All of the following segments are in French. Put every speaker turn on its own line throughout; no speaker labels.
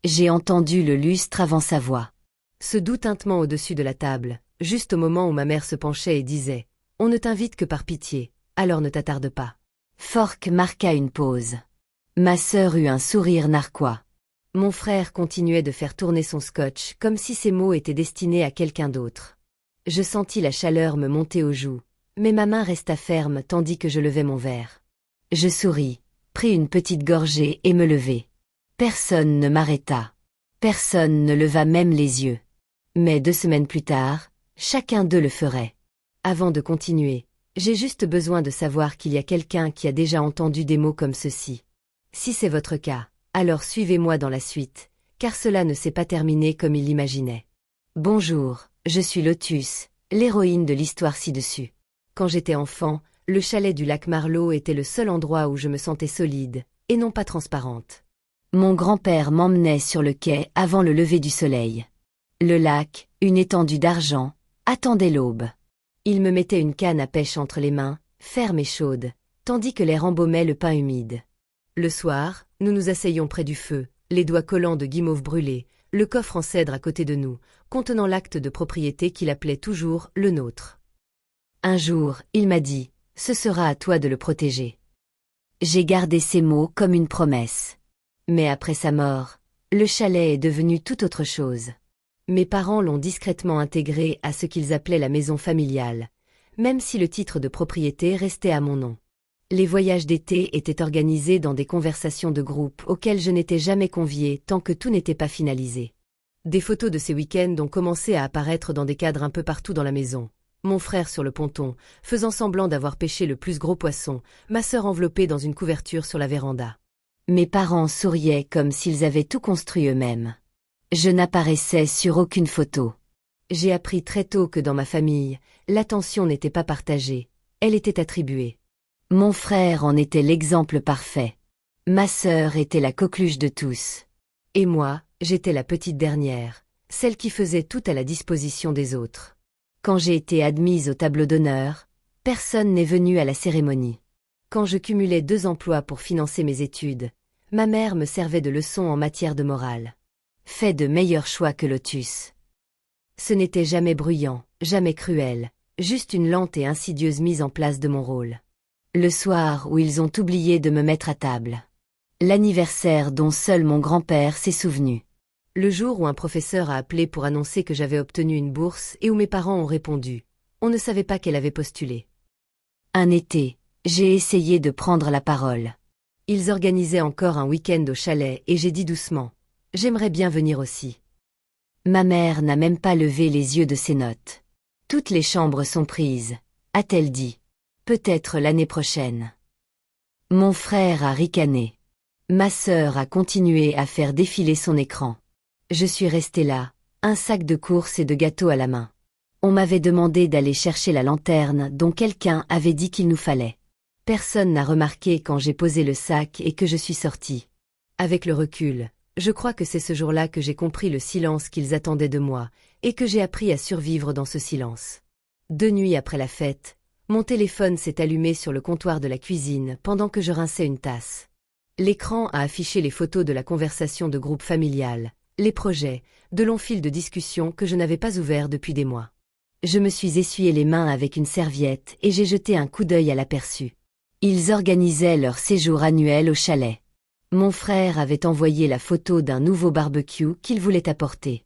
J'ai entendu le lustre avant sa voix.
Ce doux tintement au-dessus de la table, juste au moment où ma mère se penchait et disait « On ne t'invite que par pitié, alors ne t'attarde pas. »
Fork marqua une pause. Ma sœur eut un sourire narquois.
Mon frère continuait de faire tourner son scotch comme si ces mots étaient destinés à quelqu'un d'autre. Je sentis la chaleur me monter aux joues, mais ma main resta ferme tandis que je levais mon verre.
Je souris, pris une petite gorgée et me levai. Personne ne m'arrêta. Personne ne leva même les yeux. Mais 2 semaines plus tard, chacun d'eux le ferait.
Avant de continuer, j'ai juste besoin de savoir qu'il y a quelqu'un qui a déjà entendu des mots comme ceci. Si c'est votre cas, alors suivez-moi dans la suite, car cela ne s'est pas terminé comme il l'imaginait.
Bonjour, je suis Lotus, l'héroïne de l'histoire ci-dessus.
Quand j'étais enfant, le chalet du lac Marlowe était le seul endroit où je me sentais solide, et non pas transparente.
Mon grand-père m'emmenait sur le quai avant le lever du soleil. Le lac, une étendue d'argent, attendait l'aube.
Il me mettait une canne à pêche entre les mains, ferme et chaude, tandis que l'air embaumait le pain humide. Le soir, nous nous asseyions près du feu, les doigts collants de guimauve brûlée, le coffre en cèdre à côté de nous, contenant l'acte de propriété qu'il appelait toujours le nôtre.
Un jour, il m'a dit, « Ce sera à toi de le protéger. » J'ai gardé ces mots comme une promesse. Mais après sa mort, le chalet est devenu tout autre chose.
Mes parents l'ont discrètement intégré à ce qu'ils appelaient la maison familiale, même si le titre de propriété restait à mon nom. Les voyages d'été étaient organisés dans des conversations de groupe auxquelles je n'étais jamais conviée tant que tout n'était pas finalisé. Des photos de ces week-ends ont commencé à apparaître dans des cadres un peu partout dans la maison. Mon frère sur le ponton, faisant semblant d'avoir pêché le plus gros poisson, ma sœur enveloppée dans une couverture sur la véranda.
Mes parents souriaient comme s'ils avaient tout construit eux-mêmes. Je n'apparaissais sur aucune photo.
J'ai appris très tôt que dans ma famille, l'attention n'était pas partagée, elle était attribuée.
Mon frère en était l'exemple parfait. Ma sœur était la coqueluche de tous.
Et moi, j'étais la petite dernière, celle qui faisait tout à la disposition des autres.
Quand j'ai été admise au tableau d'honneur, personne n'est venu à la cérémonie.
Quand je cumulais 2 emplois pour financer mes études, ma mère me servait de leçon en matière de morale.
Fais de meilleurs choix que Lotus.
Ce n'était jamais bruyant, jamais cruel, juste une lente et insidieuse mise en place de mon rôle.
Le soir où ils ont oublié de me mettre à table. L'anniversaire dont seul mon grand-père s'est souvenu.
Le jour où un professeur a appelé pour annoncer que j'avais obtenu une bourse et où mes parents ont répondu. On ne savait pas qu'elle avait postulé.
Un été, j'ai essayé de prendre la parole.
Ils organisaient encore un week-end au chalet et j'ai dit doucement. J'aimerais bien venir aussi.
Ma mère n'a même pas levé les yeux de ses notes. Toutes les chambres sont prises, a-t-elle dit. Peut-être l'année prochaine. Mon frère a ricané. Ma sœur a continué à faire défiler son écran. Je suis restée là, un sac de courses et de gâteaux à la main. On m'avait demandé d'aller chercher la lanterne dont quelqu'un avait dit qu'il nous fallait. Personne n'a remarqué quand j'ai posé le sac et que je suis sortie.
Avec le recul, je crois que c'est ce jour-là que j'ai compris le silence qu'ils attendaient de moi et que j'ai appris à survivre dans ce silence. 2 nuits après la fête, mon téléphone s'est allumé sur le comptoir de la cuisine pendant que je rinçais une tasse. L'écran a affiché les photos de la conversation de groupe familial, les projets, de longs fils de discussion que je n'avais pas ouverts depuis des mois.
Je me suis essuyé les mains avec une serviette et j'ai jeté un coup d'œil à l'aperçu. Ils organisaient leur séjour annuel au chalet. Mon frère avait envoyé la photo d'un nouveau barbecue qu'il voulait apporter.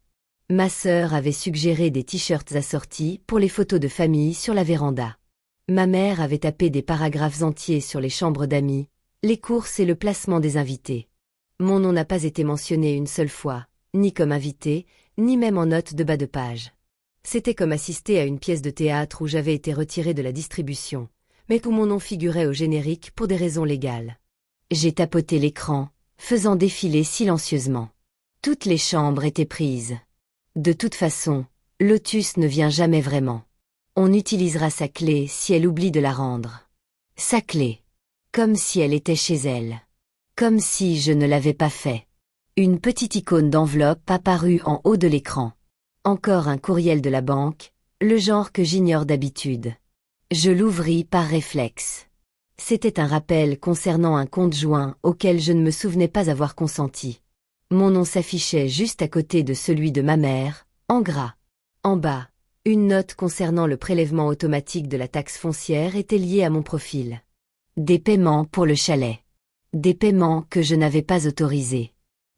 Ma sœur avait suggéré des t-shirts assortis pour les photos de famille sur la véranda. Ma mère avait tapé des paragraphes entiers sur les chambres d'amis, les courses et le placement des invités. Mon nom n'a pas été mentionné une seule fois, ni comme invité, ni même en note de bas de page.
C'était comme assister à une pièce de théâtre où j'avais été retiré de la distribution, mais où mon nom figurait au générique pour des raisons légales.
J'ai tapoté l'écran, faisant défiler silencieusement. Toutes les chambres étaient prises. De toute façon, Lotus ne vient jamais vraiment. On utilisera sa clé si elle oublie de la rendre. Sa clé. Comme si elle était chez elle. Comme si je ne l'avais pas fait. Une petite icône d'enveloppe apparut en haut de l'écran. Encore un courriel de la banque, le genre que j'ignore d'habitude. Je l'ouvris par réflexe. C'était un rappel concernant un compte joint auquel je ne me souvenais pas avoir consenti. Mon nom s'affichait juste à côté de celui de ma mère, en gras. En bas, une note concernant le prélèvement automatique de la taxe foncière était liée à mon profil. Des paiements pour le chalet. Des paiements que je n'avais pas autorisés.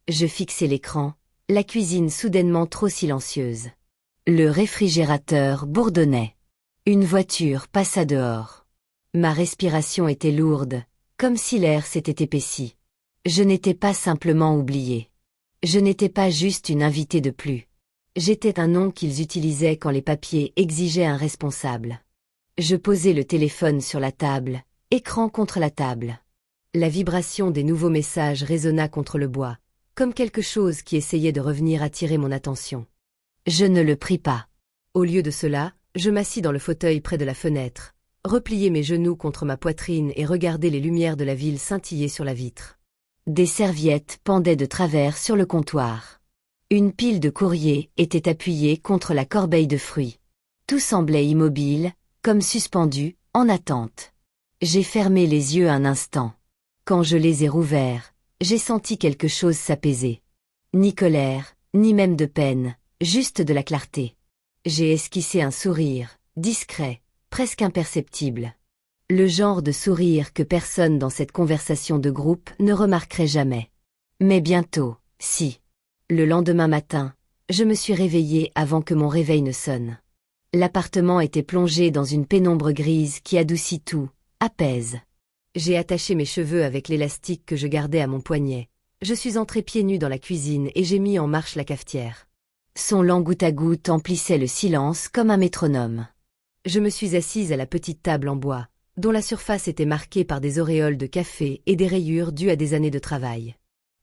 Je fixais l'écran, la cuisine soudainement trop silencieuse. Le réfrigérateur bourdonnait. Une voiture passa dehors. Ma respiration était lourde, comme si l'air s'était épaissi. Je n'étais pas simplement oubliée. Je n'étais pas juste une invitée de plus. J'étais un nom qu'ils utilisaient quand les papiers exigeaient un responsable. Je posai le téléphone sur la table, écran contre la table. La vibration des nouveaux messages résonna contre le bois, comme quelque chose qui essayait de revenir attirer mon attention. Je ne le pris pas. Au lieu de cela, je m'assis dans le fauteuil près de la fenêtre, repliai mes genoux contre ma poitrine et regardai les lumières de la ville scintiller sur la vitre. Des serviettes pendaient de travers sur le comptoir. Une pile de courriers était appuyée contre la corbeille de fruits. Tout semblait immobile, comme suspendu, en attente. J'ai fermé les yeux un instant. Quand je les ai rouverts, j'ai senti quelque chose s'apaiser. Ni colère, ni même de peine, juste de la clarté. J'ai esquissé un sourire, discret, presque imperceptible. Le genre de sourire que personne dans cette conversation de groupe ne remarquerait jamais. Mais bientôt, si. Le lendemain matin, je me suis réveillée avant que mon réveil ne sonne. L'appartement était plongé dans une pénombre grise qui adoucit tout, apaise. J'ai attaché mes cheveux avec l'élastique que je gardais à mon poignet. Je suis entrée pieds nus dans la cuisine et j'ai mis en marche la cafetière. Son lent goutte à goutte emplissait le silence comme un métronome. Je me suis assise à la petite table en bois, dont la surface était marquée par des auréoles de café et des rayures dues à des années de travail.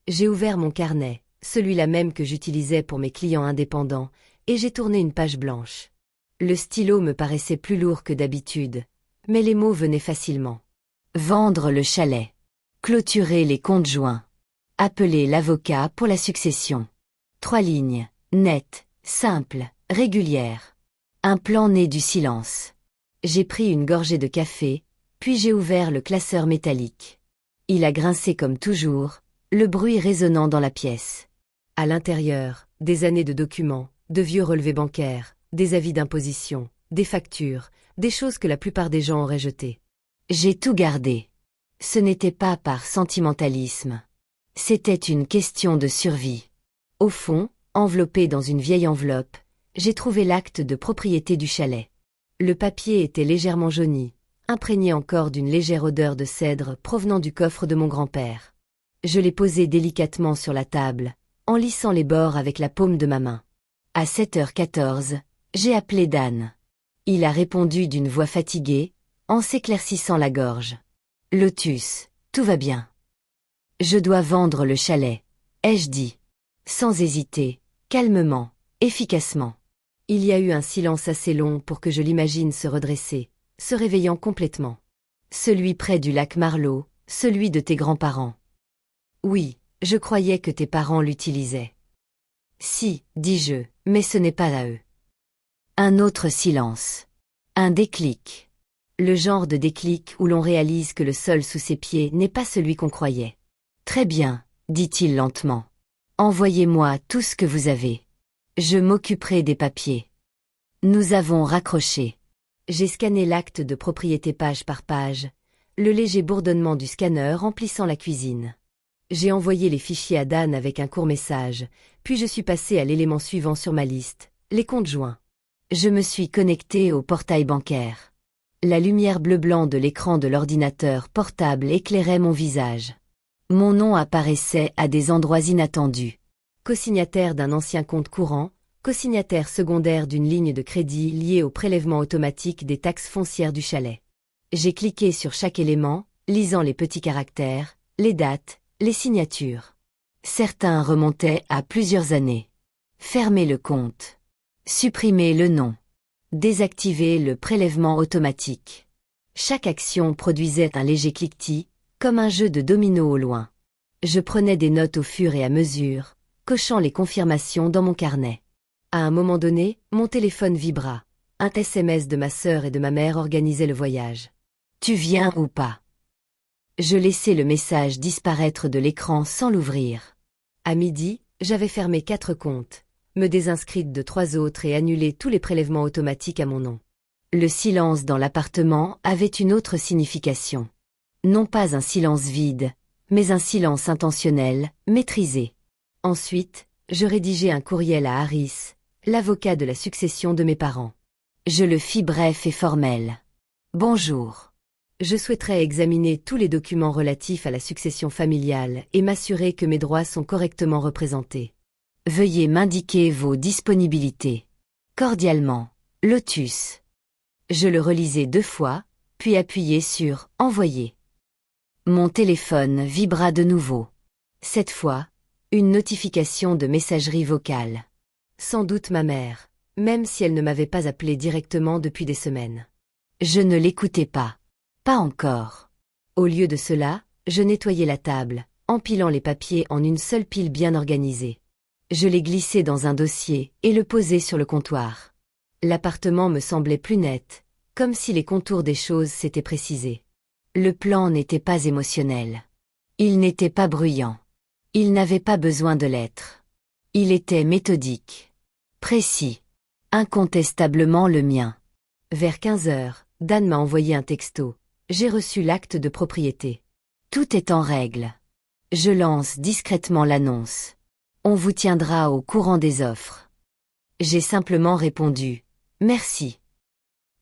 J'ai ouvert mon carnet, celui-là même que j'utilisais pour mes clients indépendants, et j'ai tourné une page blanche. Le stylo me paraissait plus lourd que d'habitude, mais les mots venaient facilement. Vendre le chalet. Clôturer les comptes joints. Appeler l'avocat pour la succession. 3 lignes, nettes, simples, régulières. Un plan né du silence. J'ai pris une gorgée de café, puis j'ai ouvert le classeur métallique. Il a grincé comme toujours, le bruit résonnant dans la pièce. À l'intérieur, des années de documents, de vieux relevés bancaires, des avis d'imposition, des factures, des choses que la plupart des gens auraient jetées. J'ai tout gardé. Ce n'était pas par sentimentalisme. C'était une question de survie. Au fond, enveloppé dans une vieille enveloppe, j'ai trouvé l'acte de propriété du chalet. Le papier était légèrement jauni, imprégné encore d'une légère odeur de cèdre provenant du coffre de mon grand-père. Je l'ai posé délicatement sur la table, en lissant les bords avec la paume de ma main. À 7h14, j'ai appelé Dan. Il a répondu d'une voix fatiguée, en s'éclaircissant la gorge. Lotus, tout va bien. Je dois vendre le chalet, ai-je dit. Sans hésiter, calmement, efficacement. Il y a eu un silence assez long pour que je l'imagine se redresser, se réveillant complètement. Celui près du lac Marlowe, celui de tes grands-parents. Oui, je croyais que tes parents l'utilisaient. Si, dis-je, mais ce n'est pas à eux. Un autre silence. Un déclic. Le genre de déclic où l'on réalise que le sol sous ses pieds n'est pas celui qu'on croyait. Très bien, dit-il lentement. Envoyez-moi tout ce que vous avez. Je m'occuperai des papiers. Nous avons raccroché. J'ai scanné l'acte de propriété page par page, le léger bourdonnement du scanner remplissant la cuisine. J'ai envoyé les fichiers à Dan avec un court message, puis je suis passé à l'élément suivant sur ma liste, les comptes joints. Je me suis connecté au portail bancaire. La lumière bleu-blanc de l'écran de l'ordinateur portable éclairait mon visage. Mon nom apparaissait à des endroits inattendus. Co-signataire d'un ancien compte courant, co-signataire secondaire d'une ligne de crédit liée au prélèvement automatique des taxes foncières du chalet. J'ai cliqué sur chaque élément, lisant les petits caractères, les dates, les signatures. Certains remontaient à plusieurs années. Fermer le compte. Supprimer le nom. Désactiver le prélèvement automatique. Chaque action produisait un léger cliquetis, comme un jeu de dominos au loin. Je prenais des notes au fur et à mesure, cochant les confirmations dans mon carnet. À un moment donné, mon téléphone vibra. Un SMS de ma sœur et de ma mère organisait le voyage. « Tu viens ou pas ?» Je laissai le message disparaître de l'écran sans l'ouvrir. À midi,
J'avais fermé 4 comptes, me désinscrite de 3 autres et annulé tous les prélèvements automatiques à mon nom. Le silence dans l'appartement avait une autre signification. Non pas un silence vide, mais un silence intentionnel, maîtrisé. Ensuite, je rédigeai un courriel à Harris, l'avocat de la succession de mes parents. Je le fis bref et formel. Bonjour. Je souhaiterais examiner tous les documents relatifs à la succession familiale et m'assurer que mes droits sont correctement représentés. Veuillez m'indiquer vos disponibilités. Cordialement, Lotus. Je le relisai 2 fois, puis appuyai sur « Envoyer ». Mon téléphone vibra de nouveau. Cette fois, une notification de messagerie vocale. Sans doute ma mère, même si elle ne m'avait pas appelé directement depuis des semaines. Je ne l'écoutais pas. Pas encore. Au lieu de cela, je nettoyais la table, empilant les papiers en une seule pile bien organisée. Je les glissai dans un dossier et le posai sur le comptoir. L'appartement me semblait plus net, comme si les contours des choses s'étaient précisés. Le plan n'était pas émotionnel. Il n'était pas bruyant. Il n'avait pas besoin de l'être. Il était méthodique. Précis. Incontestablement le mien. Vers 15 heures, Dan m'a envoyé un texto. J'ai reçu l'acte de propriété. Tout est en règle. Je lance discrètement l'annonce. On vous tiendra au courant des offres. J'ai simplement répondu « Merci ».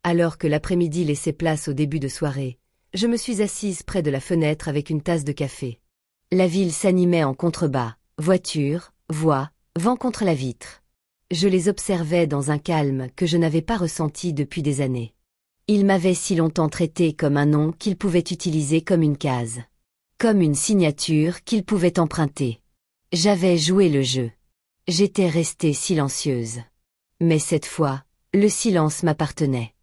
Alors que l'après-midi laissait place au début de soirée, je me suis assise près de la fenêtre avec une tasse de café. La ville s'animait en contrebas, voitures, voix, vent contre la vitre. Je les observais dans un calme que je n'avais pas ressenti depuis des années. Ils m'avaient si longtemps traité comme un nom qu'ils pouvaient utiliser comme une case. Comme une signature qu'ils pouvaient emprunter. J'avais joué le jeu. J'étais restée silencieuse. Mais cette fois, le silence m'appartenait.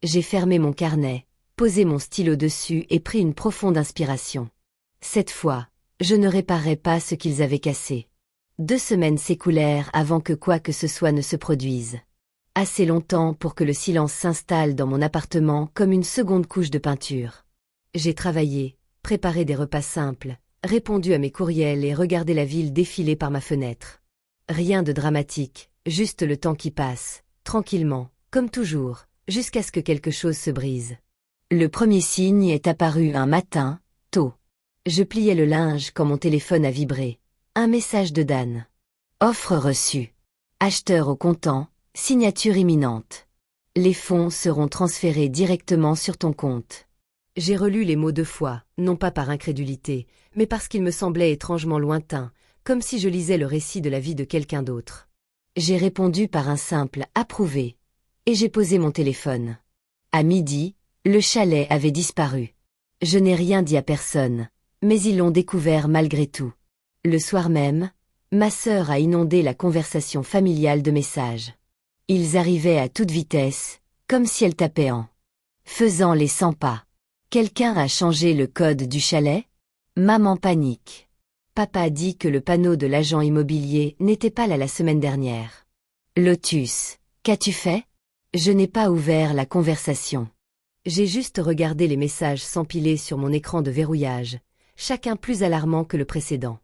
J'ai fermé mon carnet, posé mon stylo dessus et pris une profonde inspiration. Cette fois, je ne réparais pas ce qu'ils avaient cassé. 2 semaines s'écoulèrent avant que quoi que ce soit ne se produise. Assez longtemps pour que le silence s'installe dans mon appartement comme une seconde couche de peinture. J'ai travaillé, préparé des repas simples, répondu à mes courriels et regardé la ville défiler par ma fenêtre. Rien de dramatique, juste le temps qui passe, tranquillement, comme toujours, jusqu'à ce que quelque chose se brise. Le premier signe est apparu un matin, tôt. Je pliais le linge quand mon téléphone a vibré. Un message de Dan. Offre reçue. Acheteur au comptant, signature imminente. Les fonds seront transférés directement sur ton compte. J'ai relu les mots 2 fois, non pas par incrédulité, mais parce qu'ils me semblaient étrangement lointains, comme si je lisais le récit de la vie de quelqu'un d'autre. J'ai répondu par un simple « approuvé » et j'ai posé mon téléphone. À midi, le chalet avait disparu. Je n'ai rien dit à personne, mais ils l'ont découvert malgré tout. Le soir même, ma sœur a inondé la conversation familiale de messages. Ils arrivaient à toute vitesse, comme si elle tapait en faisant les 100 pas. Quelqu'un a changé le code du chalet? Maman panique. Papa dit que le panneau de l'agent immobilier n'était pas là la semaine dernière. Lotus, qu'as-tu fait? Je n'ai pas ouvert la conversation. J'ai juste regardé les messages s'empiler sur mon écran de verrouillage, chacun plus alarmant que le précédent.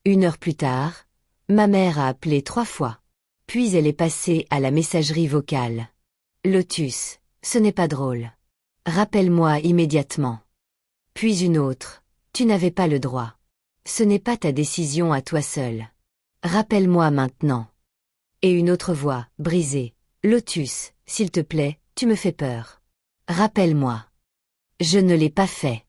1 heure plus tard, ma mère a appelé 3 fois. Puis elle est passée à la messagerie vocale. Lotus, ce n'est pas drôle. Rappelle-moi immédiatement. Puis une autre. Tu n'avais pas le droit. Ce n'est pas ta décision à toi seul. Rappelle-moi maintenant. Et une autre voix, brisée. Lotus, s'il te plaît, tu me fais peur. Rappelle-moi. Je ne l'ai pas fait.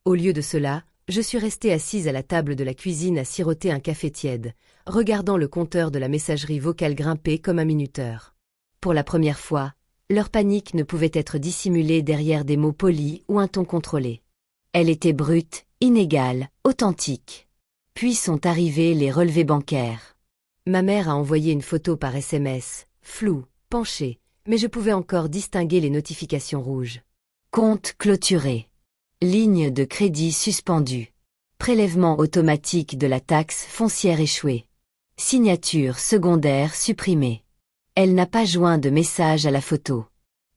Au lieu de cela, je suis restée assise à la table de la cuisine à siroter un café tiède, regardant le compteur de la messagerie vocale grimper comme un minuteur. Pour la première fois, leur panique ne pouvait être dissimulée derrière des mots polis ou un ton contrôlé. Elle était brute, inégale, authentique. Puis sont arrivés les relevés bancaires. Ma mère a envoyé une photo par SMS, floue, penchée, mais je pouvais encore distinguer les notifications rouges. Compte clôturé. Ligne de crédit suspendue. Prélèvement automatique de la taxe foncière échoué. Signature secondaire supprimée. Elle n'a pas joint de message à la photo.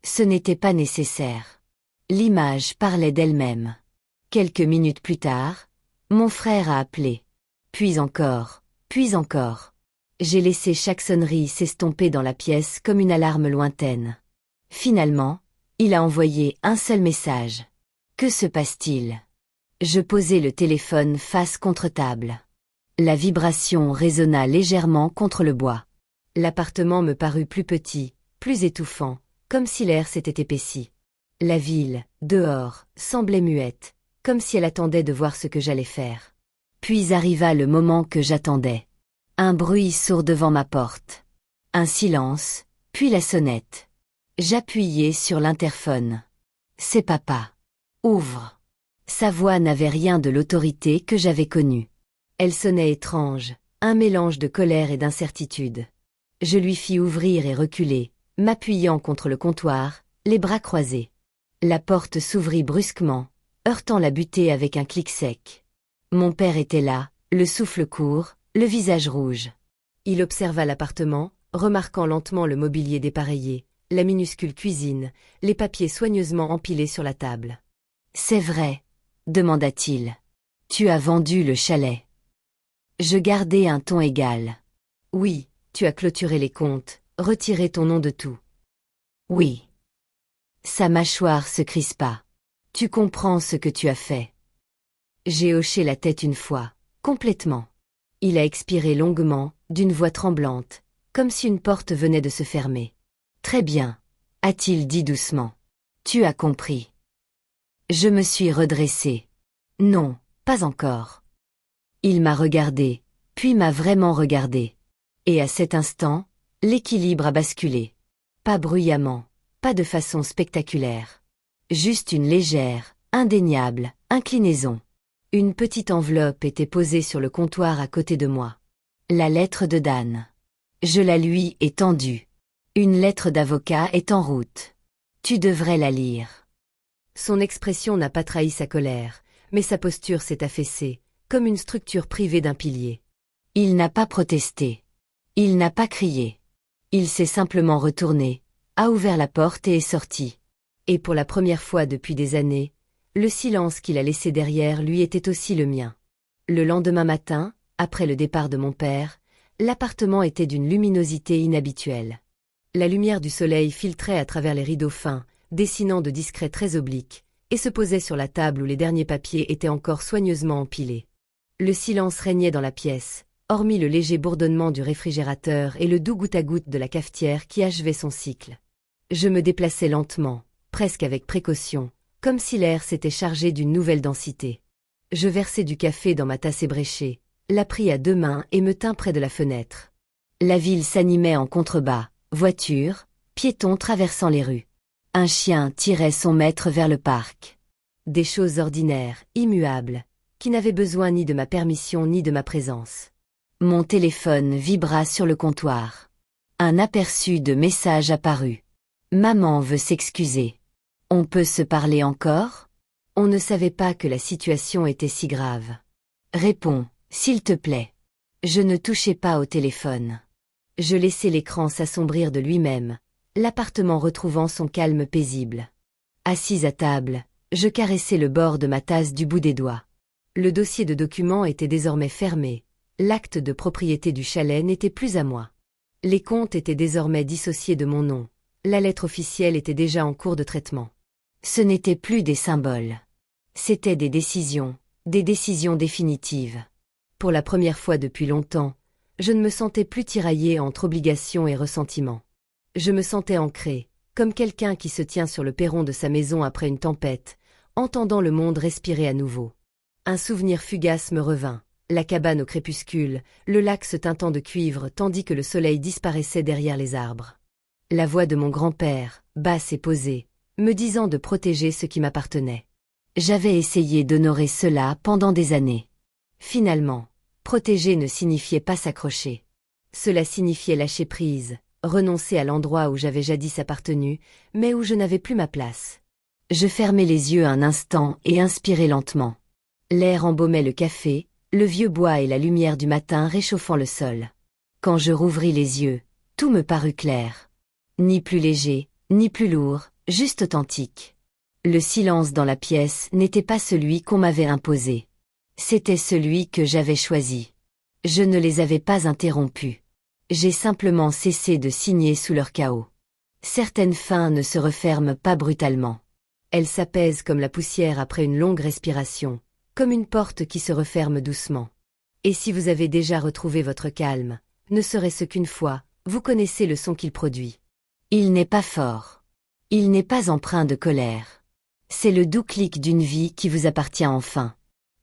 Ce n'était pas nécessaire. L'image parlait d'elle-même. Quelques minutes plus tard, mon frère a appelé. Puis encore, puis encore.
J'ai laissé chaque sonnerie s'estomper dans la pièce comme une alarme lointaine. Finalement, il a envoyé un seul message. Que se passe-t-il? Je posai le téléphone face contre table. La vibration résonna légèrement contre le bois. L'appartement me parut plus petit, plus étouffant, comme si l'air s'était épaissi. La ville, dehors, semblait muette, comme si elle attendait de voir ce que j'allais faire. Puis arriva le moment que j'attendais. Un bruit sourd devant ma porte. Un silence, puis la sonnette. J'appuyai sur l'interphone. C'est papa. Ouvre. Sa voix n'avait rien de l'autorité que j'avais connue. Elle sonnait étrange, un mélange de colère et d'incertitude. Je lui fis ouvrir et reculer, m'appuyant contre le comptoir, les bras croisés. La porte s'ouvrit brusquement, heurtant la butée avec un clic sec. Mon père était là, le souffle court, le visage rouge. Il observa l'appartement, remarquant lentement le mobilier dépareillé, la minuscule cuisine, les papiers soigneusement empilés sur la table. « C'est vrai ?» demanda-t-il. « Tu as vendu le chalet. » Je gardai un ton égal. « Oui, tu as clôturé les comptes, retiré ton nom de tout. »« Oui. » Sa mâchoire se crispa. « Tu comprends ce que tu as fait. » J'ai hoché la tête une fois, complètement. Il a expiré longuement, d'une voix tremblante, comme si une porte venait de se fermer. « Très bien, » a-t-il dit doucement. « Tu as compris. » Je me suis redressé. « Non, pas encore. » Il m'a regardé, puis m'a vraiment regardé. Et à cet instant, l'équilibre a basculé. Pas bruyamment, pas de façon spectaculaire. Juste une légère, indéniable, inclinaison. Une petite enveloppe était posée sur le comptoir à côté de moi. La lettre de Dan. Je la lui ai tendue. Une lettre d'avocat est en route. Tu devrais la lire. Son expression n'a pas trahi sa colère, mais sa posture s'est affaissée, comme une structure privée d'un pilier. Il n'a pas protesté. Il n'a pas crié. Il s'est simplement retourné, a ouvert la porte et est sorti. Et pour la première fois depuis des années, le silence qu'il a laissé derrière lui était aussi le mien. Le lendemain matin, après le départ de mon père, l'appartement était d'une luminosité inhabituelle. La lumière du soleil filtrait à travers les rideaux fins, dessinant de discrets traits obliques, et se posait sur la table où les derniers papiers étaient encore soigneusement empilés. Le silence régnait dans la pièce, hormis le léger bourdonnement du réfrigérateur et le doux goutte-à-goutte de la cafetière qui achevait son cycle. Je me déplaçais lentement, presque avec précaution, comme si l'air s'était chargé d'une nouvelle densité. Je versai du café dans ma tasse ébréchée, la pris à deux mains et me tins près de la fenêtre. La ville s'animait en contrebas, voitures, piétons traversant les rues. Un chien tirait son maître vers le parc. Des choses ordinaires, immuables, qui n'avaient besoin ni de ma permission ni de ma présence. Mon téléphone vibra sur le comptoir. Un aperçu de message apparut. Maman veut s'excuser. On peut se parler encore? On ne savait pas que la situation était si grave. Réponds, s'il te plaît. Je ne touchais pas au téléphone. Je laissai l'écran s'assombrir de lui-même, l'appartement retrouvant son calme paisible. Assise à table, je caressai le bord de ma tasse du bout des doigts. Le dossier de documents était désormais fermé. L'acte de propriété du chalet n'était plus à moi. Les comptes étaient désormais dissociés de mon nom. La lettre officielle était déjà en cours de traitement. Ce n'étaient plus des symboles. C'étaient des décisions définitives. Pour la première fois depuis longtemps, je ne me sentais plus tiraillée entre obligation et ressentiment. Je me sentais ancrée, comme quelqu'un qui se tient sur le perron de sa maison après une tempête, entendant le monde respirer à nouveau. Un souvenir fugace me revint, la cabane au crépuscule, le lac se teintant de cuivre tandis que le soleil disparaissait derrière les arbres. La voix de mon grand-père, basse et posée, me disant de protéger ce qui m'appartenait. J'avais essayé d'honorer cela pendant des années. Finalement, protéger ne signifiait pas s'accrocher. Cela signifiait lâcher prise, renoncer à l'endroit où j'avais jadis appartenu, mais où je n'avais plus ma place. Je fermai les yeux un instant et inspirai lentement. L'air embaumait le café, le vieux bois et la lumière du matin réchauffant le sol. Quand je rouvris les yeux, tout me parut clair. Ni plus léger, ni plus lourd, juste authentique. Le silence dans la pièce n'était pas celui qu'on m'avait imposé. C'était celui que j'avais choisi. Je ne les avais pas interrompus. J'ai simplement cessé de signer sous leur chaos. Certaines fins ne se referment pas brutalement. Elles s'apaisent comme la poussière après une longue respiration, comme une porte qui se referme doucement. Et si vous avez déjà retrouvé votre calme, ne serait-ce qu'une fois, vous connaissez le son qu'il produit. Il n'est pas fort. Il n'est pas empreint de colère. C'est le doux clic d'une vie qui vous appartient enfin.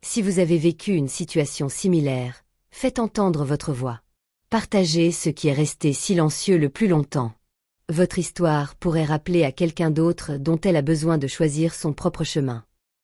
Si vous avez vécu une situation similaire, faites entendre votre voix. Partagez ce qui est resté silencieux le plus longtemps. Votre histoire pourrait rappeler à quelqu'un d'autre dont elle a besoin de choisir son propre chemin.